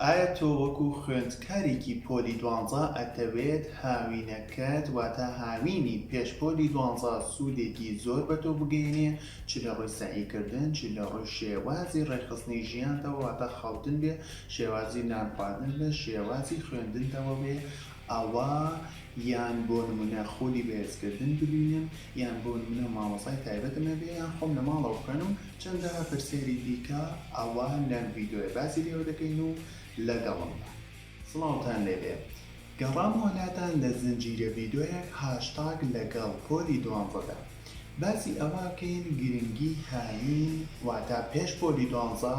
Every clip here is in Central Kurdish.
ئایا تۆ وەکو خوێندکارێکی پۆلی 12 ئەتەوێت هاوینەکەت واتە هاوینی پێش پۆلی 12 سوودێکی زۆر بە تۆ بگەێنێ، چ لە ڕۆی سەعیکردن، چ لە ڕۆی شێوازی ڕێخستنی ژیانتەوە واتە خەوتن بێ، شێوازی نان خواردن بێ، شێوازی خوێندنتەوە بێ، ئەوە یان بۆ نمونە خۆلی بەهێزکردن ببینن، یان بۆ نمونە مامۆستای تایبەتمە بێ، یان خۆم لە ماڵەوە بخوێنم چەندەها پرسیاری دیکە ئەوە لەم ڤیدیۆیە باسی لێوە دەکەین و لەگەڵم بە. سڵاوتان لێبێ. گەڕام وڵاتان لە زنجیرە ڤیدیۆیەک هاشتاگ لەگەڵ پۆلی 12دا. باسی ئەواکەین گرنگی هاوین واتە پێش پۆلی 12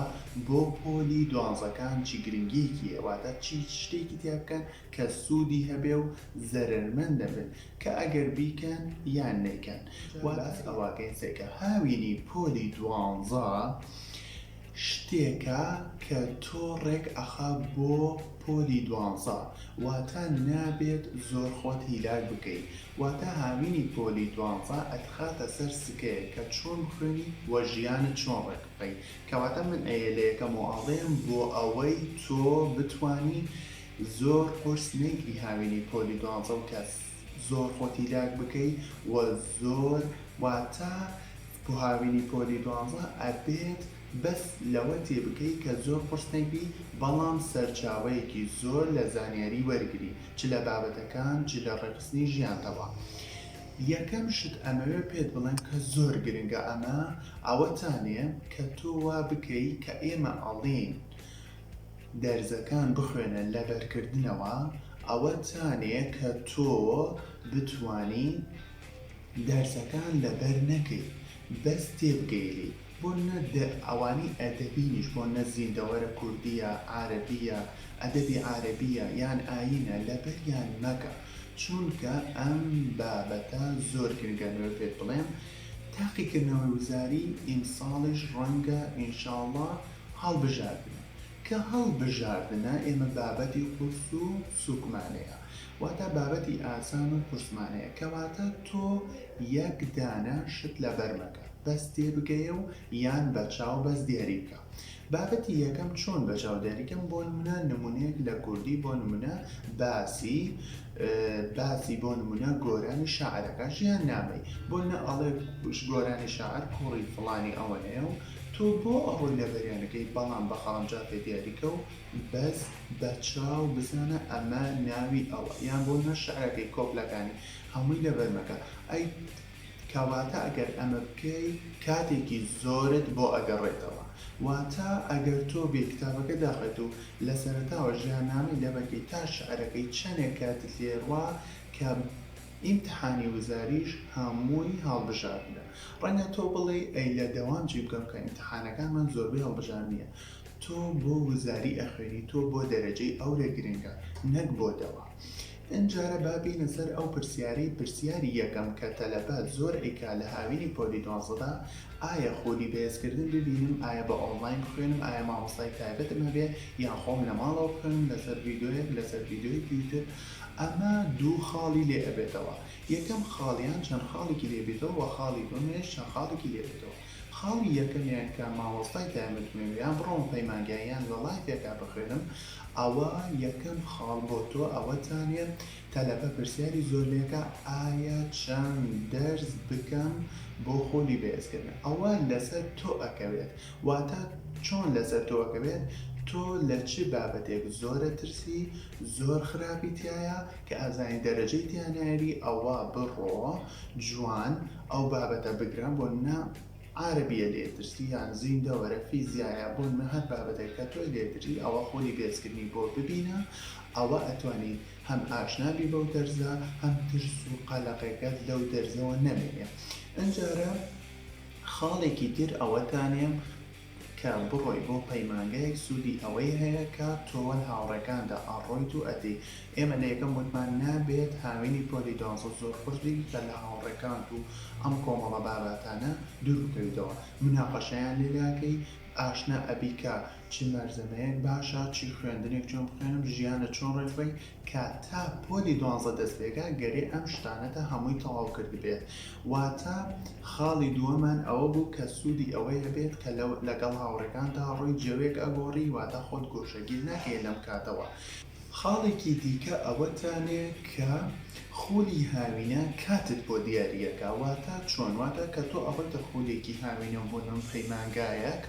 بۆ پۆلی 12کان چی گرنگیەکیە، واتە چی شتێکی تیا بکەن کە سوودی هەبێ و زەرمەند دەبن کە ئەگەر بیکەن یان نەیکەن. باسی ئەواکەین سێکە هاوینی پۆلی 12 شتێکە کە تۆ ڕێک ئەخا بۆ پۆلی 12 واتە نابێت زۆر خۆت هیلاک بکەیت، واتە هاوینی پۆلی 12 ئەتخاتە سەر سکەیە کە چۆن بخوێنی وە ژیانت چۆن ڕێک بکەیت، کەواتە من لە یەکەم وەڵێم بۆ ئەوەی تۆ بتوانی زۆر قورس نەیگری هاوینی پۆلی 12 و کە زۆر خۆت هیلاک بکەیت وە زۆر واتە بۆ هاوینی پۆلی 12 ئەبێت بەس لەوە تێبکەی کە زۆر قورسنەیبی بەڵام سەرچاوەیەکی زۆر لە زانیاری وەرگری چ لە بابەتەکان چ لە ڕێخستنی ژیانتەوە. یەکەم شت ئەمەوێ پێت بڵێن کە زۆر گرنگە ئەوەتانێ کە تۆ وا بکەی کە ئێمە ئەڵێن دەرزەکان بخوێنن لە بەرکردنەوە، ئەوەتانێ کە تۆ بتوانی دەرسەکان لەبەر نەکەی بەس تێبگەیلی بۆ ئەوانی ئەدەبینیش بۆ نەزیندەوەرە کوردیە عارەبیە ئەدەبی عارەبیە یان ئاینە لەبەریان مەکە، چونکە ئەم بابەتە زۆر گرنگەنەوە پێت بڵێم تاقیکردنەوەی وزاری ئیمساڵیش ڕەنگە ئینشاڵڵا هەڵبژاردنە کە هەڵبژاردنە ئێمە بابەتی قورس و سوکمانەیە، واتە بابەتی ئاسان و قورسمانەیە، کەواتە تۆ یەک دانە شت لەبەر مەکە بەس تێبگەیە و یان بەچاو بەس دیاری بکە. بابەتی یەکەم چۆن بەچاو دیاریکەم بۆ نمونە نمونەیەک لە کوردی بۆ نمونە باسی بۆ نمونە گۆرانی شاعرەکە ژیان نامەی بۆ نە ئەڵێ گۆرانی شاعر کوڕی فڵانی ئەوەنەیە و تۆ بۆ ئەڕۆی لەبەریانەکەی بەڵام بە خەڵەمجا پێ دیاریکە و بەس بەچاو بزانە ئەمە ناوی ئەوە یان بۆ نە شعرەکەی کۆپلەکانی هەمووی لەبەر مەکە. ئەی کەواتە ئەگەر ئەمە بکەی کاتێکی زۆرت بۆ ئەگەڕێتەوە، واتە ئەگەر تۆ بێ کتابەکە داخێت و لە سەرەتاوە ژیاننامەی لەبەرکەی تا شعرەکەی چەندێک کاتت لێڕوا کە ئیمتحانی وزاریش هەمووی هەڵبژاردنە. ڕەنگە تۆ بڵێ ئەی لە دەوام چی بکەم کە ئیمتحانەکانمان زۆربەی هەڵبژاردنیە، تۆ بۆ وزاری ئەخوێنی، تۆ بۆ دەرەجەی ئەورە گرنگە نەک بۆ دەوە. ئەجارە بابینە سەر ئەو پرسیاری یەکەم کە تەلەبات زۆر ئەیکا لە هاوینی پۆلی 12دا ئایا خۆلی بەهێزکردن ببینم، ئایا بە ئۆنلاین بخوێنم، ئایا مامۆستای تایبەتم هەبێ یان خۆم لە ماڵەوە بخوێنم لەسەر ڤیدیۆیەک لەسەر ڤیدیۆیەکی تر. ئەمە دوو خاڵی لێ ئەبێتەوە، یەکەم خاڵیان چەند خاڵێکی لێبێتەوە و خاڵی دومیش چەند خاڵێکی لێبێتەوە. خاڵی یەکەمیان کە مامۆستای تایبەتم یان بڕۆم پەیمانگاییان لە لایڤێکا بخوێنم، ئەوە یەکەم خاڵ بۆ تۆ ئەوەتانێ تەلەبە پرسیاری زۆر لێکە ئایا چەند دەرس بکەم بۆ خۆلی بەهێزکردن، ئەوە لەسەر تۆ ئەکەوێت، واتە چۆن لەسەر تۆ ئەکەوێت تۆ لە چ بابەتێک زۆرە ترسی زۆر خراپی تایە کە ئازانی دەرەجەی تیانیاری ئەوە بڕۆ جوان ئەو بابەتە بگرم بۆ نە عربیە لێترسی یان زیندەوەرە فیزیایە بۆ هەر بابەتێک کە تۆی لێترسی ئەوە خۆلی بەهێزکردنی بۆ ببینە، ئەوە ئەتوانیت هەم ئاشنابی بەو دەرزە هەم ترس و قەلەقێکەت لەو دەرزەوە نەمێنێ. ئەجارە خاڵێکی تر ئەوەتانێ کە بڕۆی بۆ پەیمانگایەک سوودی ئەوەی هەیە کە تۆوە ئاوڕێکاندا ئاڕۆیت و ئەدەی. ئێمە لە یەکەم وتمان نابێت هاوینی پۆلی 12 زۆر خۆشبی کە لە هاوڕێکان و ئەم کۆمەڵە بابەتانە دوور بکەویتەوە، مناقەشەیان لێداکەی ئاشنا ئەبیکە چی مەرزەمەیەک باشە چی خوێندنێک چۆن بخوێنم ژیانە چۆن ڕێکخۆی کە تا پۆلی 12 دەست بێگا گەرێ ئەم شتانەتە هەمووی تەواو کرد بێت واتە خاڵی دووەمان ئەوە بوو کە سوودی ئەوەیە بێت کە لەگەڵ هاوڕێکاندا ڕووی جەوێک ئەگۆڕی واتە خۆت گۆشەگیر ناکەی لەم کاتەوە خاڵێکی دیکە ئەوەتانێ کە خۆلی هاوینە کاتت بۆ دیارریەکە واتە چۆن واتە کە تۆ ئەوەتە خولێکی هاوینە بۆ نم پەیمانگایەک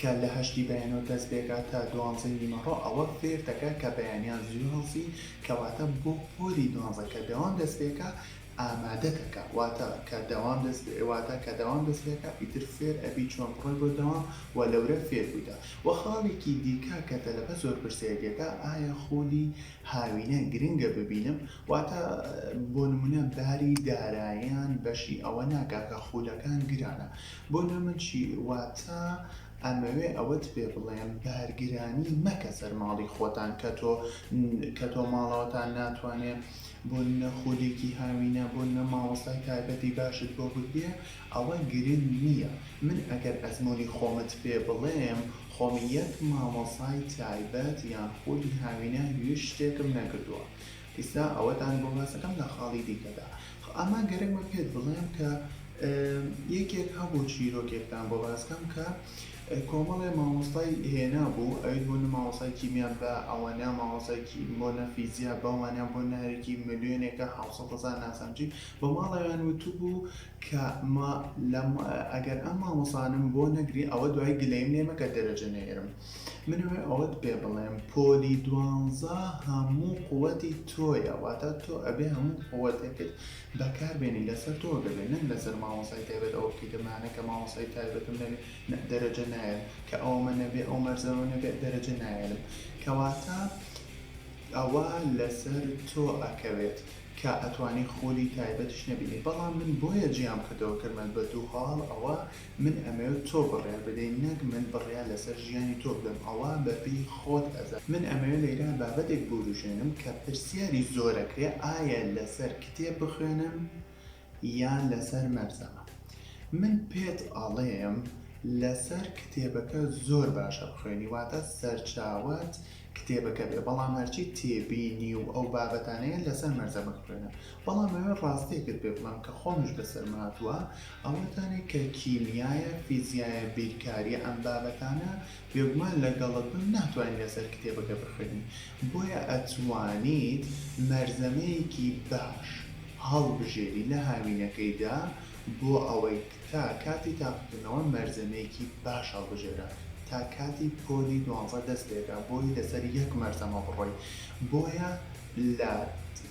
کە لە هەشتی بەیانەوە دەست بێکا تا 12 نیمەڕۆ ئەوە فێر دەکە کە بەیانیان زیۆڵسی کەواتە بۆ پۆلی 12 کە دەوام دەست بێکە ئامادە دەکە واتە کە دەوام واتە کە دەوام دەست بێکە ئیتر فێر ئەبی چۆن بڕۆی بۆ دەوام و لەورە فێر بوویدا و خاڵێکی دیکە کە تەلەبە زۆر پرسیارەکە ئایا خۆلی هاوینە گرنگە ببینم واتە بۆ نمونە باری داراییان بەشی ئەوە ناکا کە خولەکان گرانە بۆ نمە چی واتە ئەمەوێ ئەوەت پێ بڵێم بارگرانی مەکە سەر ماڵی خۆتان کە تۆ ماڵەوەتان ناتوانێت بۆ نەخولێکی هاوینە بۆ نە مامۆستای تایبەتی باشت بۆ ببێ ئەوە گرنگ نییە من ئەگەر ئەزمموی خۆمت پێ بڵێم خۆمیەت مامۆسای تایبەت یان خۆلی هاوینە هیچ شتێکم نەکردووە ئیستا ئەوەتان بۆ باسەکەم لە خاڵی دیکەدا ئەمە گەرەکمە پێت بڵێم کە یەکێک هەبوو چیرۆکێکتان بۆ باسکەم کە کۆمەڵێ مامۆستای هێنا بوو ئەوید بۆ مامۆسای کیمیا بە ئەوەنە مامۆسایکی بۆ نەفیزیا بەوانە بۆ نارێکی ملیۆنێکە 700,000 ناسامجی بۆ ماڵەوان وتو بوو کە ئەگەر ئەم مامۆسانم بۆ نەگری ئەوە دوای گلەیم لێمەکە دەرەجە نێرم منوێ ئەوەت پێ بڵێم پۆلی 12 هەموو قووەتی تۆیە واتە تۆ ئەبێ هەموو قووەتێکت بەکاربێنی لەسەر تۆ دەبێت نەک لەسەر مامۆسای تایبەت ئەوە بکەیت دەمانە کە مامۆسای تایبەتم دەرەجە نایەن کە ئەومە نەبێ ئەو مەرزەوە نەبێت دەرەجە نایەنم کەواتە ئەوە لەسەر تۆ ئەکەوێت کە ئەتوانی خۆلی تایبەتش نەبینی بەڵام من بۆیە جیام کردەوە کردمە بە دوو حاڵ ئەوە من ئەمەوێت تۆ بڕێ بدەین نەک من بڕیا لەسەر ژیانی تۆ بدەم ئەوە بەپی خۆت ئەزە من ئەمەوێت لەیرا بابەتێک بروژێنم کە پرسیاری زۆرەکرێ ئایا لەسەر کتێب بخوێنم یان لەسەر مەرزەمە من پێت ئاڵێم لەسەر کتێبەکە زۆر باشە بخوێنی واتە سەرچاوت کتێبەکە بێ بەڵام هەرچی تێبینی و ئەو بابەتانەیە لەسەر مەرزەمە بخوێنە بەڵام ئەوێ ڕاستێکت پێ بڵام کە خۆمش بەسەر ماتووە ئەوەتانێک کە کیمیایە فیزیایە بیرکاریە ئەم بابەتانە بێگومان لەگەڵت بم ناتوانین لەسەر کتێبەکە بخوێنی بۆیە ئەتوانیت مەرزەمەیەکی باش هەڵبژێری لە هاوینەکەیدا بۆ ئەوەی تا کاتی تاقیکردنەوە مەرزەمەیەکی باش هەڵبژێرە تا کاتی پۆلی 12 دەست پێکا بۆی لەسەر یەک مەرزەمە بڕۆی بۆیە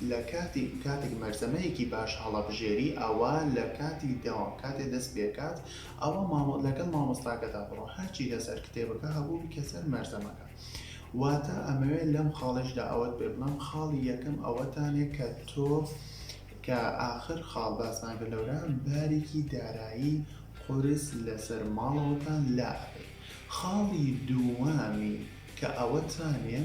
لە کاتێک مەرزەمەیەکی باش هەڵەبژێری ئەوە لە کاتی دەوام کاتێ دەست پێکات ئەوە لەگەڵ مامۆستاکەدا بڕۆ هەرچی لەسەر کتێبەکە هەبوو بکە سەر مەرزەمەکە واتە ئەمەوێت لەم خاڵشدا ئەوەت پێ بڵێم خاڵی یەکەم ئەوەتانێک کە تۆ کە آخر خاڵ باسمان کرد لەورە بارێکی دارایی قورس لەسەر ماڵەوەتان لاابێت خاڵی دووەمی کە ئەوەتانێ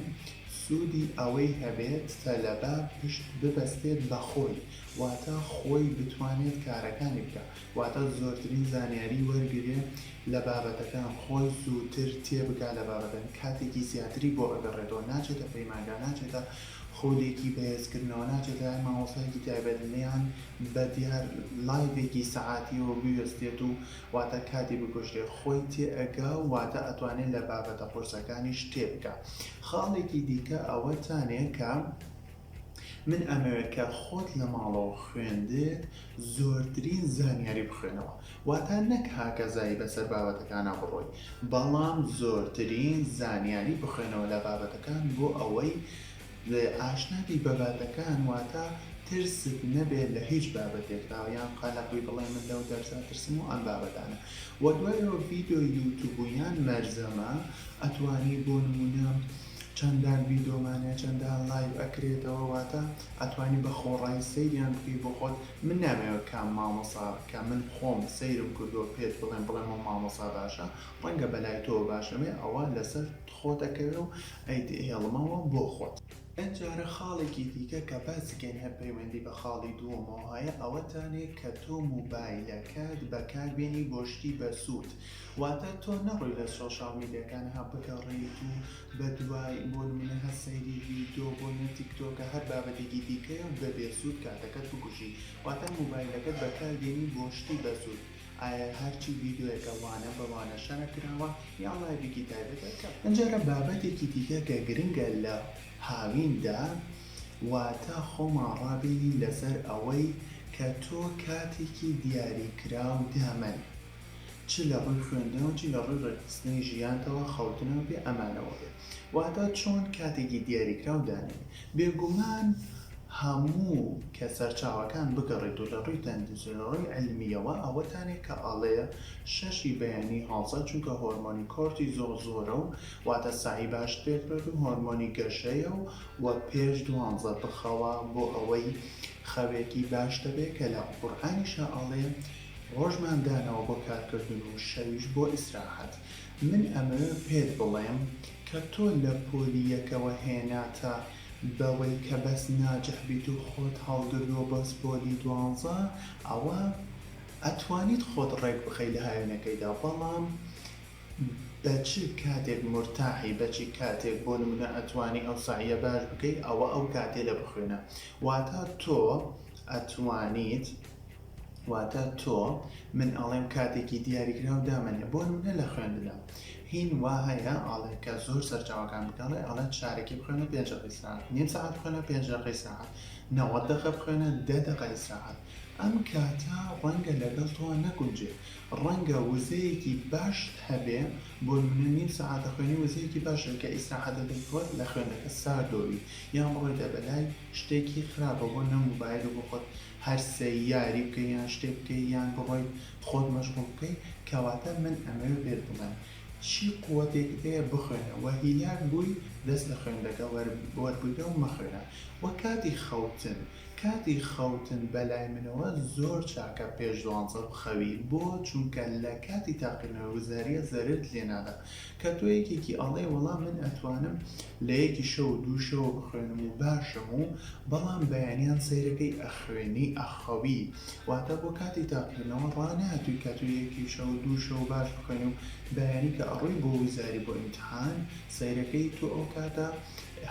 سوودی ئەوەی هەبێت تەلەبە پشت ببەستێت بە خۆی واتە خۆی بتوانێت کارەکانی بکە واتە زۆرترین زانیاری وەرگێ لە بابەتەکان خۆی زووتر تێبگا لە بابەتەن کاتێکی زیاتری بۆ ئەگەڕێتەوە ناچێتە پەیمانگا ناچێتە خۆلێکی بەهێزکردنەوە ناچێتە مامۆستایەکی تایبەتمەیان بە دیار لایڤێکی سەعاتیەوە بوێستێت و واتە کاتی بکوشتێ خۆی تێئەگا واتە ئەتوانێت لە بابەتە قورسەکانیش تێبکە خاڵێکی دیکە ئەوەتانێ کە من ئەمەوێت کە خۆت لە ماڵەوە خوێندێت زۆرترین زانیاری بخوێنەوە واتە نەک هاکەزایی بەسەر بابەتەکانە بڕۆی بەڵام زۆرترین زانیاری بخوێنەوە لە بابەتەکان بۆ ئەوەی ئاشنابی بەباتەکان واتە ترست نەبێت لە هیچ بابەتێکدا یان قالەقوی بڵێ من لەو دەرسا ترسم و ئەم بابەتانە و دوایەوە ڤیدیۆ یوتیوبیان مەرزەمە ئەتوانی بۆ نمونە چەندان ڤیدۆمانە چەندان لایڤ ئەکرێتەوە واتە ئەتوانی بە خۆڕایی سەیریان بکەی بۆ خۆت من نامەوێت کام مامۆسا کە من خۆم سەیرم کردووە پێت بڵێم مامۆسا باشە ڕەنگە بەلای تۆ باشەمێ ئەوە لەسەر خۆتەکەوێ و ئەیت هێڵمەوە بۆ خۆت ئەجارە خاڵێکی دیکە کە باسیکەین هەپەیوەندی بە خاڵی دووەمەوە هەیە ئەوەتانێت کە تۆ موبایلەکەت بەکاربێنی بۆشتی بە سوود واتە تۆ نەڕۆی لە سۆشال میدیەکان ها بگەڕێیت و بە دوای بۆ نمونە هەسەیری ڤیدیۆ بۆ تیکتۆکە هەر بابەتێکی دیکەیە و بەبێ سوود کاتەکەت بکوژی واتە موبایلەکەت بەکاربێنی بۆشتی بە سوود ئایا هەرچی ڤیدیۆیەکە وانە بەوانە شەنە کراوە یان لایڤێکی تایبەتەکە ئەجارە بابەتێکی دیکە کە گرنگە لە هاویندا واتە خۆمان ڕابێنین لەسەر ئەوەی کە تۆ کاتێکی دیاریکراو دامەن چ لە ڕووی خوێندنەوە چی لە ڕووی ڕێکخستنی ژیانتەوە خەوتنەوە بێ ئەمانەوە بێ واتە چۆن کاتێکی دیاریکراو دانێن بێگومان هەموو کە سەرچاوەکان بگەڕێت و لە ڕووی تەندروستی لە ڕووی عیلمیەوە ئەوەتانێک کە ئەڵەیە شەشی بەیانی هەڵسە چونکە هۆرمۆنی کۆرتیزۆڵ زۆرە و واتە سعی باش پێت بێت و هۆرمۆنی گەشەیە و وە پێش 12 بخەوە بۆ ئەوەی خەوێکی باش دەبێت کە لە قورئانیشە ئەڵێ ڕۆژمان دانەوە بۆ کارکردن و شەویش بۆ ئیسراحەت من ئەمە پێت بڵێم کە تۆ لە پۆلیەکەوە هێناتە بەوەی کە بەس ناجەح بیت و خۆت هەڵگردووە بەس پۆلی 12 ئەوە ئەتوانیت خۆت ڕێک بخەی لە هاوێنەکەیدا بەڵام بەچی کاتێک مرتاحی بەچی کاتێک بۆ نمونە ئەتوانی ئەو سعیە باش بکەیت ئەوە ئەو کاتێ لە بخوێنە واتە تۆ ئەتوانیت واتە تۆ من ئەڵێم کاتێکی دیاریکراو دامەنێ بۆ نمونە لە خوێندنە هین وا هەیە ئاڵێ کە زۆر سەرچاوەکان بکەڵێ ئەڵێ شارێکی بخوێنە 5 دقیقەی ئیسراحەت نیم سەعات بخوێنە 5 دقیقەی ئیسراحەت 90 دقیقە بخوێنە 10 دقیقەی ئیسراحەت ئەم کاتە ڕەنگە لەگەڵ تۆ نەگونجێ ڕەنگە وزەیەکی باشت هەبێ بۆ نمونە نیم سەعات دەخوێنی وزەیەکی باشە کە ئیسراحەت دەکەیت لە خوێندنەکە ساردۆوی یان بڕۆیتە بەلای شتێکی خراپە بۆ نە موبایل و بۆ خۆت هەر یاری بکەی یان شتێک بکەی یان بڕۆیت خۆت مەشغوڵ بکەی کەواتە من ئەمەوێ پێت بڵێم چی قووەتێک هەیە بخوێنە و هیلاک بووی دەست لە خوێندەکە وەربگرە و مەخوێنە و کاتی خەوتن بەلای منەوە زۆر چاکە پێش 12 بخەوی بۆ چونکە لە کاتی تاقیکردنەوە وزاریە زەرت لێنادا کە تۆ یەکێکی ئەڵێ وەڵام من ئەتوانم لە یەکی شەو دوو شەو بخوێنم و باشم و بەڵام بەیانیان سەیرەکەی ئەخوێنی ئەخەوی واتە بۆ کاتی تاقیکردنەوە ڕاناتووی کە تۆ یەکی شەو دوو شەو باش بخوێنی و بەیانی کە ئەڕۆی بۆ ویزاری بۆ ئیمتحان سەیرەکەی تۆ ئەو کاتە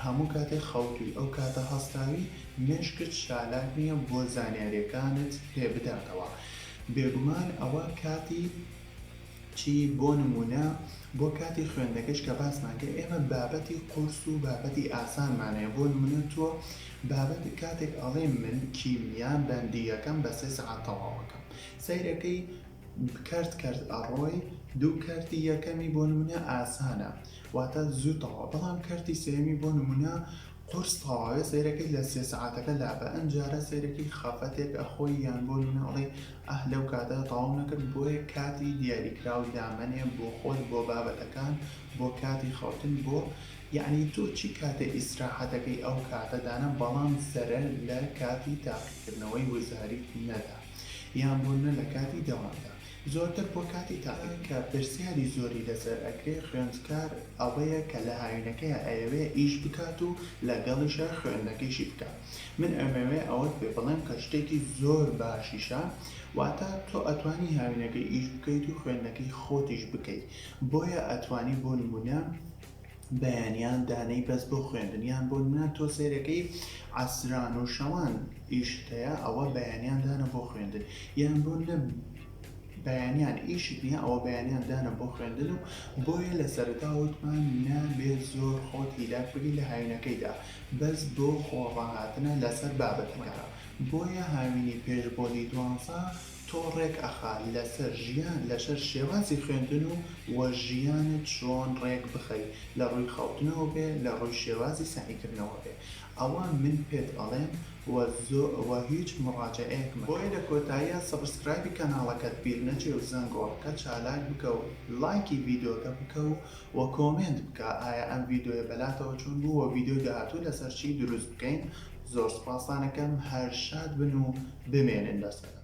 هەموو کاتێک خەوتووی ئەو کاتە هەستاوی مێشکت شالاک نییە بۆ زانیاریەکانت پێ بداتەوە بێگومان ئەوە کاتی چی بۆ نمونە بۆ کاتی خوێندەکەش کە باسمانکە ئێمە بابەتی قورس و بابەتی ئاسانمانەیە بۆ نمونە تۆ بابەتی کاتێک ئەڵێ من کیمیان بەندیەکەم بە 3 سەعات تەواوەکەم سەیرەکەی کرد ئەڕۆی دوو کارتی یەکەمی بۆ نمونە ئاسانە واتە زوو تەواو بەڵام کارتی سێمی بۆ نمونە قورس تەواوێ سەیرەکەی لە 3 سەعاتەکە لابە ئەمجارە سەیرەکەی خەفەتێک ئەخۆی یان بۆ نمونە ئەڵێ لەو کاتە تەواو نەکرد بۆیە کاتی دیاریکراو دامەنێ بۆ خۆت بۆ بابەتەکان بۆ کاتی خەوتن بۆ یعنی تۆ چی کاتە ئیسراحەتەکەی ئەو کاتەدانە بەڵام زەرەر لە کاتی تاقیکردنەوەی وزاریت نەدا یان بۆنە لە کاتی دەوامدا زۆرتر بۆ کاتی تاقیق کە پرسیاری زۆری لەسەر ئەکرێ خوێندکار ئەوەیە کە لە هاوینەکەی ئەوێ ئیش بکات و لەگەڵیشە خوێندەکەیشی بکات من ئەمەوێ ئەوەت پێ بڵێم کە شتێکی زۆر باشیشە واتە تۆ ئەتوانی هاوینەکەی ئیش بکەیت و خوێندەکەی خۆتیش بکەیت بۆیە ئەتوانی بۆ نمونە بەیانیان دانەی بەس بۆ خوێندنیان بۆ نمونە تۆ سەیرەکەی عەسران و شەوان ئیشتەیە ئەوە بەیانیان دانە بۆ خوێندن یان بۆ نە بەیانیان ئیشت نییە ئەوە بەیانیان دانە بۆ خوێندن و بۆیە لە سەرەتا وتمان نابێت زۆر خۆت هیلاک بگی لە هاوینەکەیدا بەس بۆ خۆڕاهاتنە لەسەر بابەتەکە بۆیە هاوینی پێشبۆلی 12 تۆ ڕێک ئەخا لەسەر ژیان لەسەر شێوازی خوێندن و وە ژیانت چۆن ڕێک بخەی لە ڕووی خەوتنەوە بێ لە ڕووی شێوازی سعیکردنەوە بێ ئەوە من پێت ئەڵێم وە هیچ مڕاجعەیەکمە بۆیە لە کۆتاییە سەبسکرایبی کەناڵەکەت بیر نەچێ و زەنگۆڵەکە چالاک بکە و لایکی ڤیدیۆکە بکە و کۆمنت بکە ئایا ئەم ڤیدیۆیە بەلاتەوە چۆن بوو وە ڤیدیۆ داهاتوو لەسەر چی دروست بکەین زۆر سوپاسانەکەم هەر شاد بن و بمێنن لەسەر